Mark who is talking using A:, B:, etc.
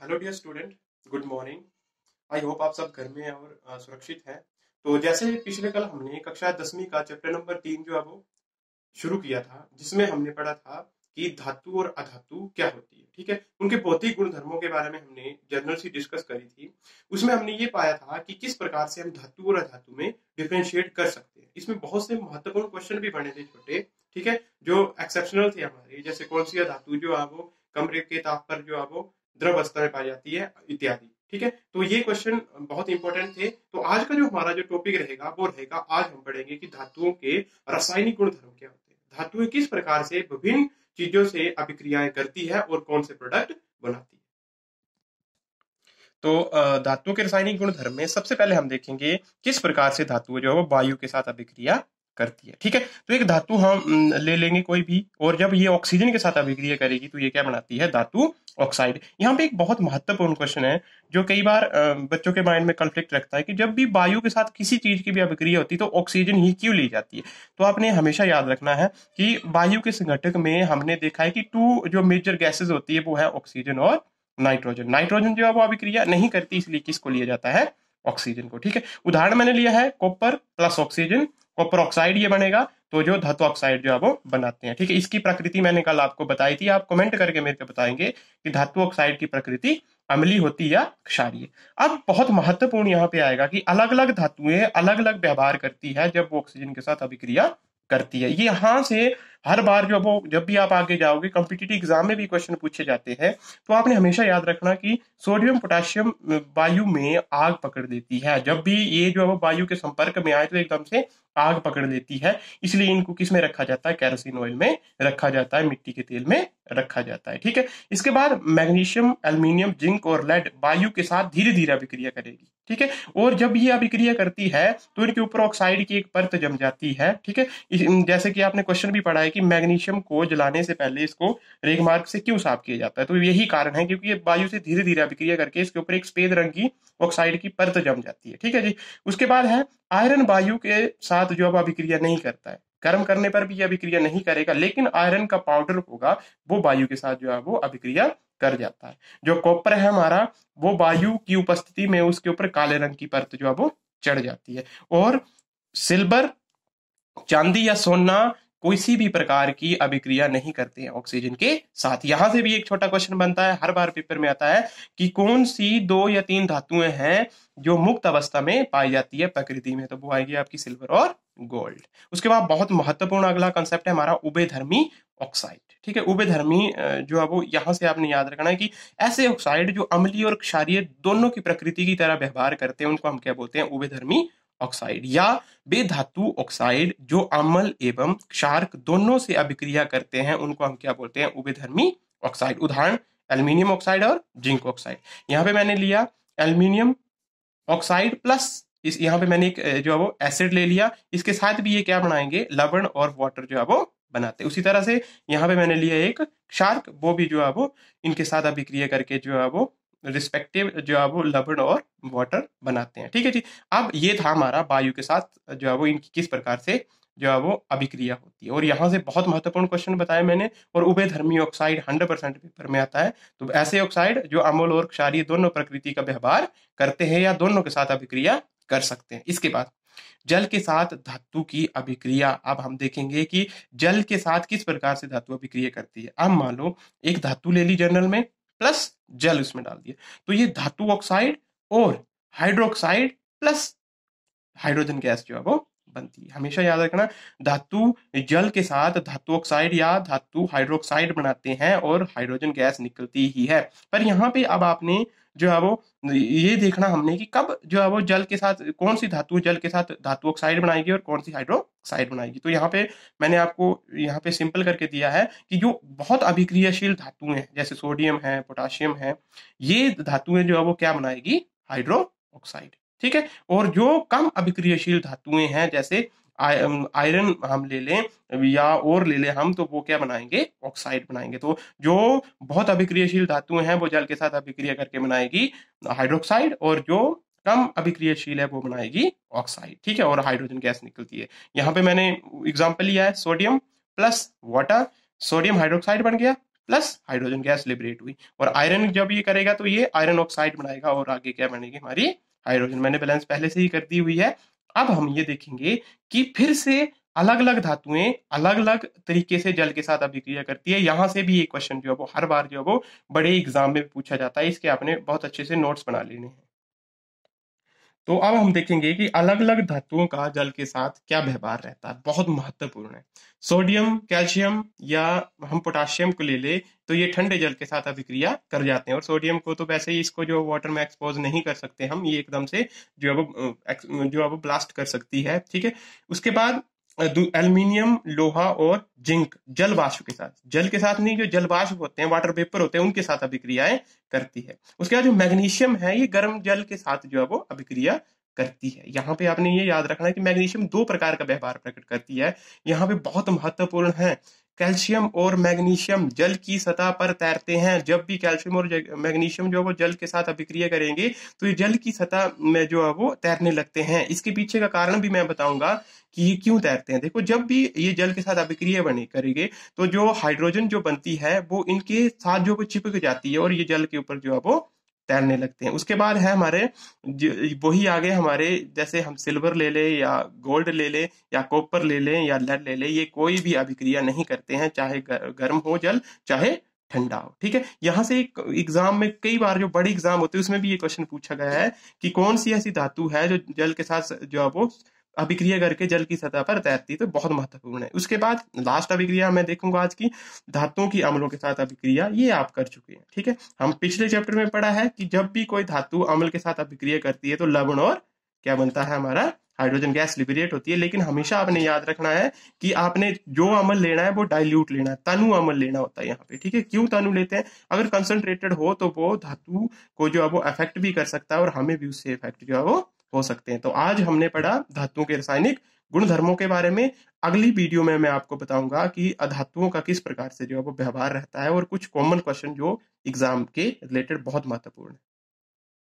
A: Hello dear student, good morning. I hope आप सब घर में और सुरक्षित हैं। तो जैसे पिछले कल हमने कक्षा 10वीं का चैप्टर नंबर 3 जो है वो शुरू किया था, जिसमें हमने पढ़ा था कि धातु और अधातु क्या होती है। ठीक है, उनके भौतिक गुण धर्मों के बारे में हमने जनरल सी डिस्कस करी थी। उसमें हमने ये पाया था कि किस प्रकार से हम धातु और अधातु में डिफरेंशिएट कर सकते हैं। इसमें बहुत से महत्वपूर्ण क्वेश्चन भी बने थे छोटे, ठीक है, जो एक्सेप्शनल थे हमारे, जैसे कौन सी धातु जो है वो कमरे के ताप पर जो है वो द्रव अवस्था में पाई जाती है इत्यादि। ठीक है, तो ये क्वेश्चन बहुत इंपॉर्टेंट थे। तो आज का जो हमारा जो टॉपिक रहेगा वो रहेगा, आज हम पढ़ेंगे कि धातुओं के रासायनिक गुण धर्म क्या होते हैं, धातुएं किस प्रकार से विभिन्न चीजों से अभिक्रियाएं करती है और कौन से प्रोडक्ट बनाती है। तो धातुओं के रासायनिक गुण धर्म में सबसे पहले हम देखेंगे किस प्रकार से धातु जो है वो वायु के साथ अभिक्रिया करती है। ठीक है, तो एक धातु हम ले लेंगे कोई भी, और जब ये ऑक्सीजन के साथ अभिक्रिया करेगी तो ये क्या बनाती है, धातु ऑक्साइड। यहाँ पे एक बहुत महत्वपूर्ण क्वेश्चन है जो कई बार बच्चों के माइंड में कॉन्फ्लिक्ट रखता है कि जब भी वायु के साथ किसी चीज की भी अभिक्रिया होती है तो ऑक्सीजन ही क्यों ली जाती है। तो आपने हमेशा याद रखना है कि वायु के संघटक में हमने देखा है कि टू जो मेजर गैसेज होती है वो है ऑक्सीजन और नाइट्रोजन। नाइट्रोजन जो है वो अभिक्रिया नहीं करती, इसलिए किसको लिया जाता है, ऑक्सीजन को। ठीक है, उदाहरण मैंने लिया है copper plus oxygen, copper oxide ये बनेगा, तो जो धातु ऑक्साइड जो है वो बनाते हैं। ठीक है, इसकी प्रकृति मैंने कल आपको बताई थी, आप कमेंट करके मेरे को बताएंगे कि धातु ऑक्साइड की प्रकृति अम्लीय होती या क्षारीय। अब बहुत महत्वपूर्ण यहाँ पे आएगा कि अलग अलग धातुएं अलग अलग व्यवहार करती है जब वो ऑक्सीजन के साथ अभिक्रिया करती है। ये यहाँ से हर बार जो वो जब भी आप आगे जाओगे कॉम्पिटिटिव एग्जाम में भी क्वेश्चन पूछे जाते हैं, तो आपने हमेशा याद रखना कि सोडियम पोटेशियम वायु में आग पकड़ देती है। जब भी ये जो है वो वायु के संपर्क में आए तो एकदम से आग पकड़ लेती है, इसलिए इनको किस में रखा जाता है, कैरोसिन ऑयल में रखा जाता है, मिट्टी के तेल में रखा जाता है। ठीक है, इसके बाद मैग्नीशियम, एल्यूमिनियम, जिंक और लेड वायु के साथ धीरे धीरे अभिक्रिया करेगी। ठीक है, और जब ये अभिक्रिया करती है तो इनके ऊपर ऑक्साइड की एक परत जम जाती है। ठीक है, जैसे कि आपने क्वेश्चन भी पढ़ा है कि मैग्नीशियम को जलाने से पहले इसको रेगमार्क से क्यों साफ किया जाता है, तो यही कारण है क्योंकि ये वायु से धीरे धीरे अभिक्रिया करके इसके ऊपर एक सफेद रंग की ऑक्साइड की परत जम जाती है। ठीक है जी, उसके बाद है आयरन वायु के साथ जो अब अभिक्रिया नहीं करता है, गर्म करने पर भी यह अभिक्रिया नहीं करेगा, लेकिन आयरन का पाउडर होगा वो वायु के साथ जो है वो अभिक्रिया कर जाता है। जो कॉपर है हमारा, वो वायु की उपस्थिति में उसके ऊपर काले रंग की परत जो है वो चढ़ जाती है। और सिल्वर, चांदी या सोना किसी भी प्रकार की अभिक्रिया नहीं करते हैं ऑक्सीजन के साथ। यहां से भी एक छोटा क्वेश्चन बनता है, हर बार पेपर में आता है कि कौन सी 2 या 3 धातुएं हैं जो मुक्त अवस्था में पाई जाती है प्रकृति में, तो वो आएगी आपकी सिल्वर और गोल्ड। उसके बाद बहुत महत्वपूर्ण अगला कंसेप्ट है हमारा उभयधर्मी ऑक्साइड। ठीक है, उभयधर्मी जो है वो यहां से आपने याद रखना है कि ऐसे ऑक्साइड जो अम्लीय और क्षारीय दोनों की प्रकृति की तरह व्यवहार करते हैं उनको हम क्या बोलते हैं, उभयधर्मी ऑक्साइड। या बेधातु ऑक्साइड जो अम्ल एवं क्षारक दोनों से अभिक्रिया करते हैं उनको हम क्या बोलते हैं, उभयधर्मी ऑक्साइड। उदाहरण एल्यूमिनियम ऑक्साइड और जिंक ऑक्साइड। यहाँ पे मैंने लिया एल्यूमिनियम ऑक्साइड प्लस इस यहाँ पे मैंने एक जो है वो एसिड ले लिया, इसके साथ भी ये क्या बनाएंगे, लवण और वाटर जो है वो बनाते। उसी तरह से यहाँ पे मैंने लिया एक क्षारक, वो भी जो है वो इनके साथ अभिक्रिया करके जो है वो रिस्पेक्टिव जो है वो लवण और वाटर बनाते हैं। ठीक है जी, अब ये था हमारा वायु के साथ जो है वो इनकी किस प्रकार से जो है वो अभिक्रिया होती है। और यहाँ से बहुत महत्वपूर्ण क्वेश्चन बताया मैंने, और उभयधर्मी ऑक्साइड 100% पेपर में आता है। तो ऐसे ऑक्साइड जो अम्ल और क्षारीय दोनों प्रकृति का व्यवहार करते हैं या दोनों के साथ अभिक्रिया कर सकते हैं। इसके बाद जल के साथ धातु की अभिक्रिया। अब हम देखेंगे कि जल के साथ किस प्रकार से धातु अभिक्रिया करती है। अब मान लो एक धातु ले ली जनरल में, प्लस जल उसमें डाल दिया, तो ये धातु ऑक्साइड और हाइड्रोक्साइड प्लस हाइड्रोजन गैस जो है वो बनती है। हमेशा याद रखना, धातु जल के साथ धातु ऑक्साइड या धातु हाइड्रोक्साइड बनाते हैं और हाइड्रोजन गैस निकलती ही है। पर यहाँ पे अब आपने जो है वो ये देखना हमने कि कब जो है वो जल के साथ कौन सी धातु जल के साथ धातु ऑक्साइड बनाएगी और कौन सी हाइड्रोक्साइड बनाएगी। तो यहाँ पे मैंने आपको यहाँ पे सिंपल करके दिया है कि जो बहुत अभिक्रियाशील धातुएं हैं जैसे सोडियम है, पोटाशियम है, ये धातुएं जो है वो क्या बनाएगी, हाइड्रो ऑक्साइड। ठीक है, और जो कम अभिक्रियाशील धातुएं हैं जैसे आयरन हम ले लें या और ले लें हम, तो वो क्या बनाएंगे, ऑक्साइड बनाएंगे। तो जो बहुत अभिक्रियाशील धातुएं हैं वो जल के साथ अभिक्रिया करके बनाएगी हाइड्रोक्साइड, और जो कम अभिक्रियाशील है वो बनाएगी ऑक्साइड। ठीक है, और हाइड्रोजन गैस निकलती है। यहाँ पे मैंने एग्जाम्पल लिया है sodium plus water, sodium hydroxide बन गया, प्लस हाइड्रोजन गैस लिबरेट हुई, और आयरन जब ये करेगा तो ये आयरन ऑक्साइड बनाएगा और आगे क्या बनेगी हमारी हाइड्रोजन। मैंने बैलेंस पहले से ही कर दी हुई है। अब हम ये देखेंगे कि फिर से अलग अलग धातुएं अलग अलग तरीके से जल के साथ अभिक्रिया करती है। यहां से भी एक क्वेश्चन जो है वो हर बार जो है वो बड़े एग्जाम में पूछा जाता है, इसके आपने बहुत अच्छे से नोट्स बना लेने हैं। तो अब हम देखेंगे कि अलग अलग धातुओं का जल के साथ क्या व्यवहार रहता है, बहुत महत्वपूर्ण है। सोडियम, कैल्शियम या हम पोटाशियम को ले ले तो ये ठंडे जल के साथ अभिक्रिया कर जाते हैं, और सोडियम को तो वैसे ही इसको जो वाटर में एक्सपोज नहीं कर सकते हम, ये एकदम से जो है वो ब्लास्ट कर सकती है, ठीक है। उसके बाद एल्यूमिनियम, लोहा और जिंक जल वाष्प के साथ, जल के साथ नहीं, जो जल वाष्प होते हैं, वाटर वेपर होते हैं, उनके साथ अभिक्रियाएं करती है। उसके बाद जो मैग्नीशियम है ये गर्म जल के साथ जो है वो अभिक्रिया करती है। यहाँ पे आपने ये याद रखना है कि मैग्नीशियम दो प्रकार का व्यवहार प्रकट करती है, यहाँ पे बहुत महत्वपूर्ण है। कैल्शियम और मैग्नीशियम जल की सतह पर तैरते हैं। जब भी कैल्शियम और मैग्नीशियम जो है वो जल के साथ अभिक्रिया करेंगे तो ये जल की सतह में जो है वो तैरने लगते हैं। इसके पीछे का कारण भी मैं बताऊंगा कि ये क्यों तैरते हैं। देखो, जब भी ये जल के साथ अभिक्रिया बने करेंगे तो जो हाइड्रोजन जो बनती है वो इनके साथ जो चिपक जाती है और ये जल के ऊपर जो है वो तैरने लगते हैं। उसके बाद है हमारे वही आगे हमारे, जैसे हम सिल्वर ले ले या गोल्ड ले ले या कॉपर ले ले या लेड ले ले, ये कोई भी अभिक्रिया नहीं करते हैं, चाहे गर्म हो जल चाहे ठंडा हो, ठीक है। यहाँ से एक एग्जाम में कई बार जो बड़ी एग्जाम होते हैं उसमें भी ये क्वेश्चन पूछा गया है कि कौन सी ऐसी धातु है जो जल के साथ जो है वो अभिक्रिया करके जल की सतह पर तैरती है, तो बहुत महत्वपूर्ण है। उसके बाद लास्ट अभिक्रिया मैं देखूंगा आज की, धातुओं की अम्लों के साथ अभिक्रिया, ये आप कर चुके हैं, ठीक है। हम पिछले चैप्टर में पढ़ा है कि जब भी कोई धातु अम्ल के साथ अभिक्रिया करती है तो लवण और क्या बनता है हमारा हाइड्रोजन गैस लिबरेट होती है। लेकिन हमेशा आपने याद रखना है कि आपने जो अम्ल लेना है वो डाइल्यूट लेना है, तनु अम्ल लेना होता है यहाँ पे, ठीक है। क्यों तनु लेते हैं? अगर कंसंट्रेटेड हो तो वो धातु को जो है वो अफेक्ट भी कर सकता है और हमें भी उससे इफेक्ट जो है वो हो सकते हैं। तो आज हमने पढ़ा धातुओं के रासायनिक गुणधर्मों के बारे में। अगली वीडियो में मैं आपको बताऊंगा कि अधातुओं का किस प्रकार से जो है वो व्यवहार रहता है और कुछ कॉमन क्वेश्चन जो एग्जाम के रिलेटेड बहुत महत्वपूर्ण है।